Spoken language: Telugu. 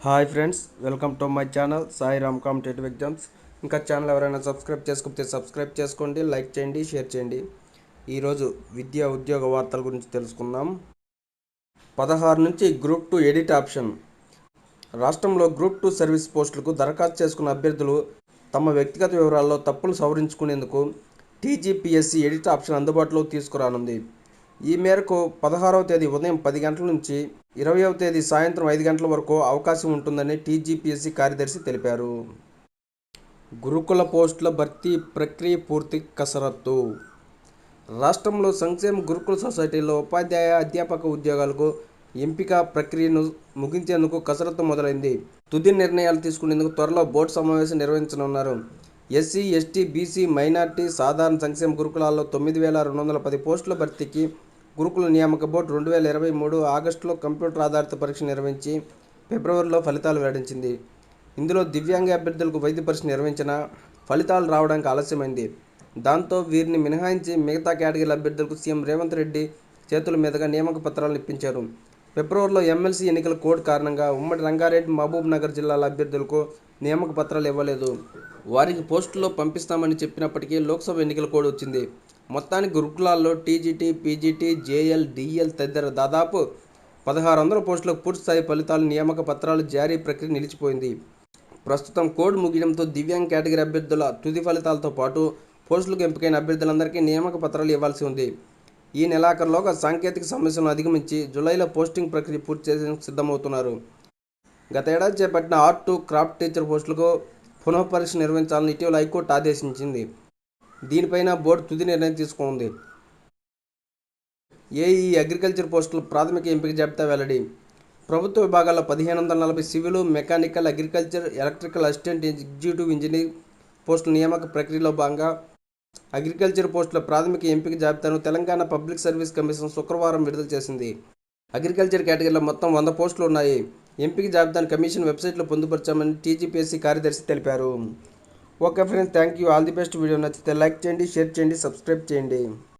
Hi friends, welcome to my channel Sai Ram competitive exams. ఇంకా ఛానల్ ఎవరైనా సబ్స్క్రైబ్ చేసుకోకపోతే సబ్స్క్రైబ్ చేసుకోండి, లైక్ చేయండి, షేర్ చేయండి. ఈరోజు విద్యా ఉద్యోగ వార్తల గురించి తెలుసుకుందాం. 16 నుంచి గ్రూప్ 2 ఎడిట్ ఆప్షన్. రాష్ట్రంలో గ్రూప్ 2 సర్వీస్ పోస్టులకు దరఖాస్తు చేసుకున్న అభ్యర్థులు తమ వ్యక్తిగత వివరాల్లో తప్పులు సవరించుకునేందుకు టీజీపీఎస్సీ ఎడిట్ ఆప్షన్ అందుబాటులోకి తీసుకురానుంది. ఈ మేరకు 16వ తేదీ ఉదయం 10 గంటల నుంచి 20వ తేదీ సాయంత్రం 5 గంటల వరకు అవకాశం ఉంటుందని టీజీపీఎస్సీ కార్యదర్శి తెలిపారు. గురుకుల పోస్టుల భర్తీ ప్రక్రియ పూర్తి కసరత్తు. రాష్ట్రంలో సంక్షేమ గురుకుల సొసైటీలో ఉపాధ్యాయ, అధ్యాపక ఉద్యోగాలకు ఎంపిక ప్రక్రియను ముగించేందుకు కసరత్తు మొదలైంది. తుది నిర్ణయాలు తీసుకునేందుకు త్వరలో బోర్డు సమావేశం నిర్వహించనున్నారు. ఎస్సీ, ఎస్టీ, బీసీ, మైనార్టీ, సాధారణ సంక్షేమ గురుకులాల్లో 9,210 పోస్టుల భర్తీకి గురుకుల నియామక బోర్డు 2023 ఆగస్టులో కంప్యూటర్ ఆధారిత పరీక్ష నిర్వహించి ఫిబ్రవరిలో ఫలితాలు వెల్లడించింది. ఇందులో దివ్యాంగ అభ్యర్థులకు వైద్య పరీక్ష నిర్వహించినా ఫలితాలు రావడానికి ఆలస్యమైంది. దాంతో వీరిని మినహాయించి మిగతా కేటగిరీల అభ్యర్థులకు సీఎం రేవంత్ రెడ్డి చేతుల మీదుగా నియామక పత్రాలను ఇప్పించారు. ఫిబ్రవరిలో ఎమ్మెల్సీ ఎన్నికల కోడ్ కారణంగా ఉమ్మడి రంగారెడ్డి, మహబూబ్ నగర్ జిల్లాల అభ్యర్థులకు నియామక పత్రాలు ఇవ్వలేదు. వారికి పోస్టుల్లో పంపిస్తామని చెప్పినప్పటికీ లోక్సభ ఎన్నికల కోడ్ వచ్చింది. మొత్తానికి గురుకులాల్లో టీజీటీ, పీజీటీ, జేఎల్, డిఎల్ తదితర దాదాపు 1,600 పోస్టులకు పూర్తిస్థాయి ఫలితాలు, నియామక పత్రాలు జారీ ప్రక్రియ నిలిచిపోయింది. ప్రస్తుతం కోడ్ ముగియడంతో దివ్యాంగ కేటగిరీ అభ్యర్థుల తుది ఫలితాలతో పాటు పోస్టులకు ఎంపికైన అభ్యర్థులందరికీ నియామక పత్రాలు ఇవ్వాల్సి ఉంది. ఈ నెలాఖరులోగా సాంకేతిక సమస్యలను అధిగమించి జూలైలో పోస్టింగ్ ప్రక్రియ పూర్తి చేసేందుకు సిద్ధమవుతున్నారు. గత ఏడాది చేపట్టిన ఆర్ట్, క్రాఫ్ట్ టీచర్ పోస్టులకు పునఃపరీక్ష నిర్వహించాలని ఇటీవల హైకోర్టు ఆదేశించింది. దీనిపైన బోర్డు తుది నిర్ణయం తీసుకుంది. ఏఈ అగ్రికల్చర్ పోస్టుల ప్రాథమిక ఎంపిక జాబితా వెల్లడి. ప్రభుత్వ విభాగాల్లో 1,540 civil, mechanical, agriculture, electrical assistant, executive engineer పోస్టుల నియామక ప్రక్రియలో భాగంగా అగ్రికల్చర్ పోస్టుల ప్రాథమిక ఎంపిక జాబితాను తెలంగాణ పబ్లిక్ సర్వీస్ కమిషన్ శుక్రవారం విడుదల చేసింది. అగ్రికల్చర్ కేటగిరీలో మొత్తం 100 పోస్టులు ఉన్నాయి. ఎంపిక జాబితాను కమిషన్ వెబ్సైట్లో పొందుపరిచామని టీజీపీఎస్సీ కార్యదర్శి తెలిపారు. Okay friends, thank you. All the best. Video నచ్చితే లైక్ చేయండి, షేర్ చేయండి, సబ్స్క్రైబ్ చేయండి.